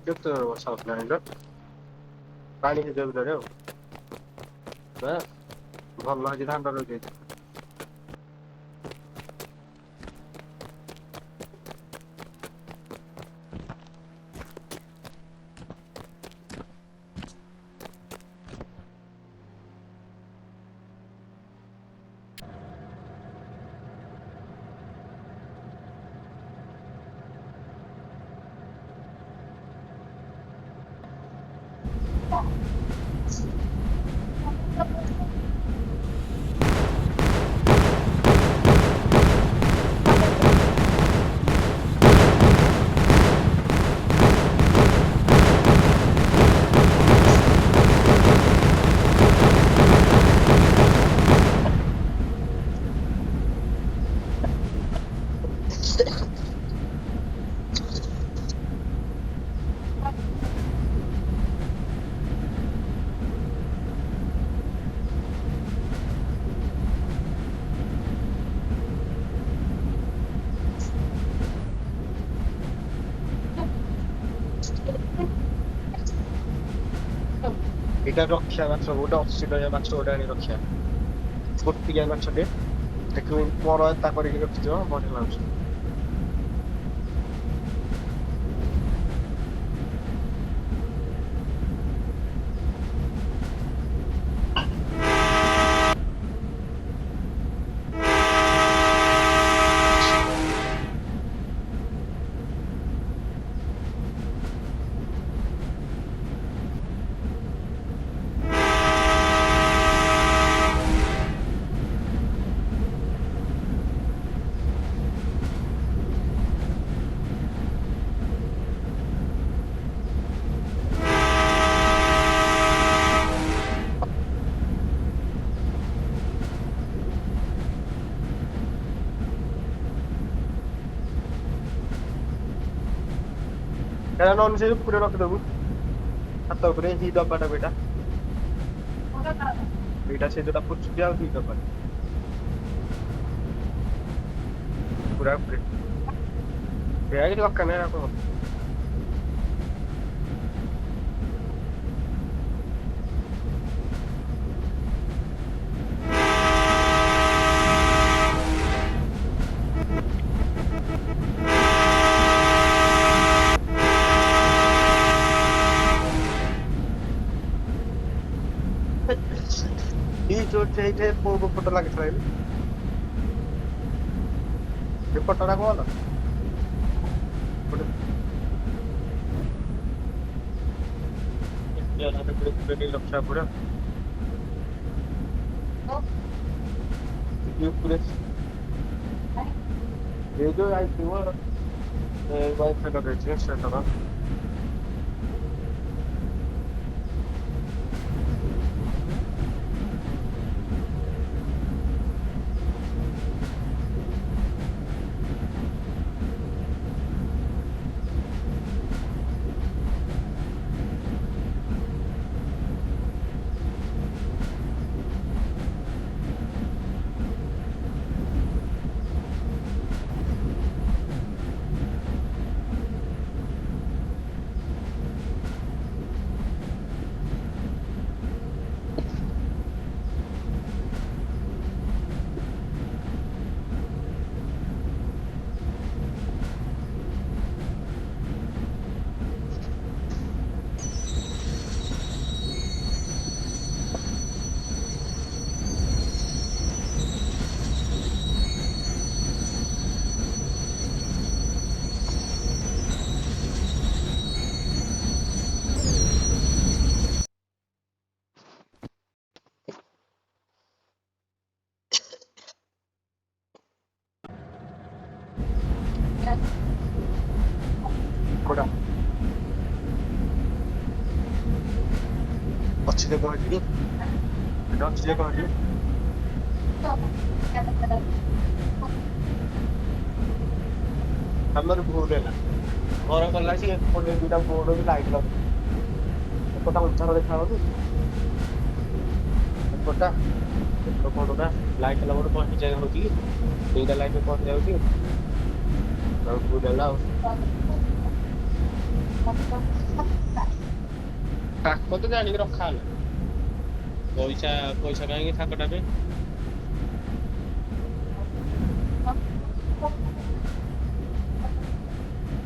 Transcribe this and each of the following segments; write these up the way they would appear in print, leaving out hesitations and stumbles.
କେତେ ବର୍ଷା ହଉଥିଲା ଏଇଟା ପାଣି ହେଇଯିବ ଭିତରେ ଆଉ ଭଲ ହେଇଛି ଧାନ ରହିଯାଇଛି। ଏଇଟା ରଖିବା ମାଛ ଗୋଟେ 80 ଟଙ୍କା ମାଛ ଗୋଟେ ଆଣି ରଖିବା ଗୋଟିକିଆ ମାଛଟେ ଦେଖିବୁ ପର ଏତା କରିକି ରଖିଥିବ ବଢିଆ ଲାଗୁଛି। ଏଇଟା ନହେଲେ ସେ ଉପରେ ରଖିଦବୁ ହାତ ଉପରେ ହି ଡବାଟା ଏଇଟା ଏଇଟା ସେ ଯୋଉଟା ପୁଚୁକି ଆଉ ହି ଡବା ପୁରା ଉପରେ ଏଇଟା କିଛି ଦରକାର ନାହିଁ ଆପଣ ସେଇଠି କୋଉ ଫଟୋ ଲାଗିଥିଲା ଏ ଫଟୋଟା କଣ ରଖିବା ପୁରା ଉପରେ ଏ ଯୋଉ ଆଇଥିବ ୱାଇଫାଇ ଲଗେଇଛି ସେଟା କୋଉଟା ଅଛି ଯେ କହିଲି ଏଟା ଅଛି ଯେ କହିଲି ଆମର ଭୁଲ ହେଲା ଘର କଲା ସେ ଏପଟେ ଦିଟା ବୋର୍ଡ ବି ଲାଇଟ୍ ଲାଗୁଛି ଏପଟା ଅନ୍ଧାର ଦେଖାଯାଉନି ଏପଟା ଏପଟ କୋଣଟା ଲାଇଟ୍ ହେଲା ଗୋଟେ କଣ ଯାଇ ହଉଛି କି ଦିଟା ଲାଇଟ୍ କଣ ଯାଉଛି ଆଉ ଭୁଲ ହେଲା ଆଉ ଥାକ ତ ଜାଣିକି ରଖା ହେଲା ପଇସା ପଇସା କାହିଁକି ଥାକଟା ପାଇଁ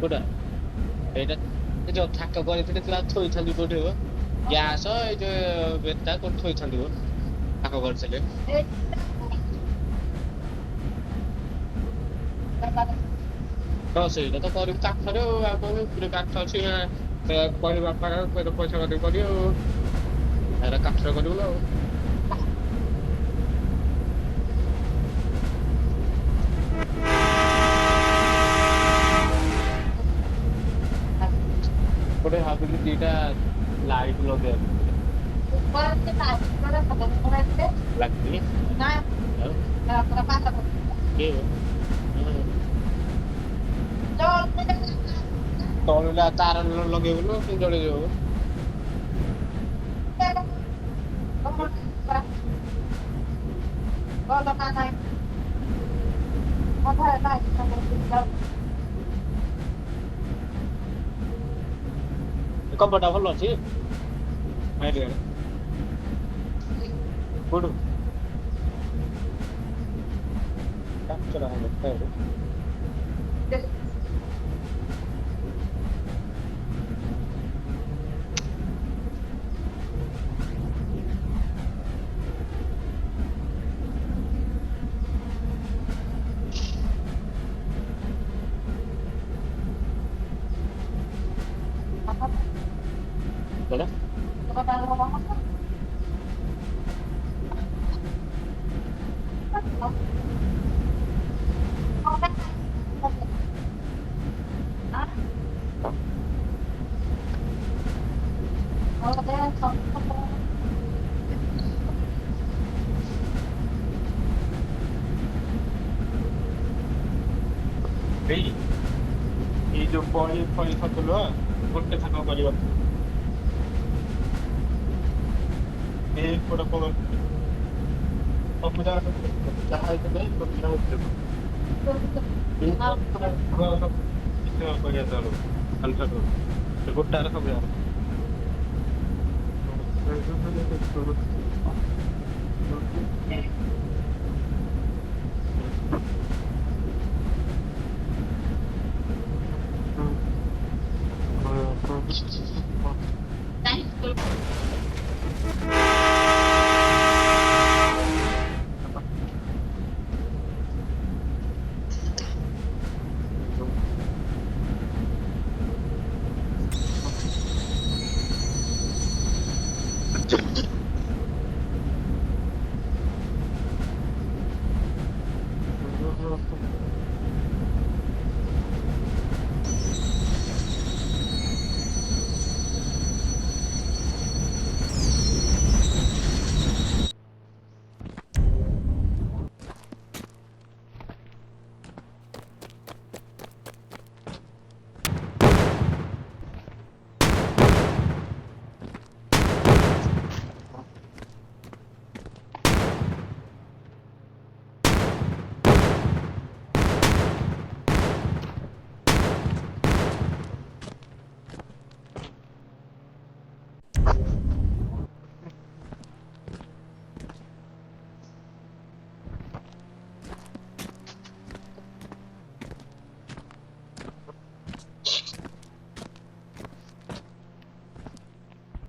କୋଉଟା ଏଇଟା ଏ ଯୋଉ ଥାକ କରିଥିଲେ ଥୋଇଥାନ୍ତି କୋଉଠି ହବ ଗ୍ୟାସ ଏଇ ଯୋଉ ବେତା କୋଉଠି ଥୋଇଥାନ୍ତି ମ ଥାକ କରିଥିଲେ ତ ସେଇଟା ତ କରିବୁ କାଠରେ ଆଉ କଣ ଉପରେ କାଠ ଅଛି କହିବା ବାପା ପଇସା କରିକି କରିବ ଆଉ ଏରା କାଠରେ କରିବୁ ନା ଆଉ ଗୋଟେ ଭାବିଲି ଦିଟା ଲାଇଟ୍ ଲଗେଇବାକୁ ଲାଗିନି ଆଉ କିଏ ତଳେ ତାର ଲଗେଇବୁ ନା ଜଳେଇବୁ କମ୍ପଟା ଭଲ ଅଛି କୋଉଠୁ କାଚରା Boleh? ये जो बॉडी फॉइल खतलो ଗୋଟେ ଥାକ କରିବ ଏ ପଡ ପଡ ସବୁଟା ଯାହା ହେଇଥିଲେ ସବୁଟା ଉଠେଇବ କିଛି କରିବା ଚାଲୁ ଆନ୍ସର ସେ ଗୋଟାରେ ସବୁ ଯାକ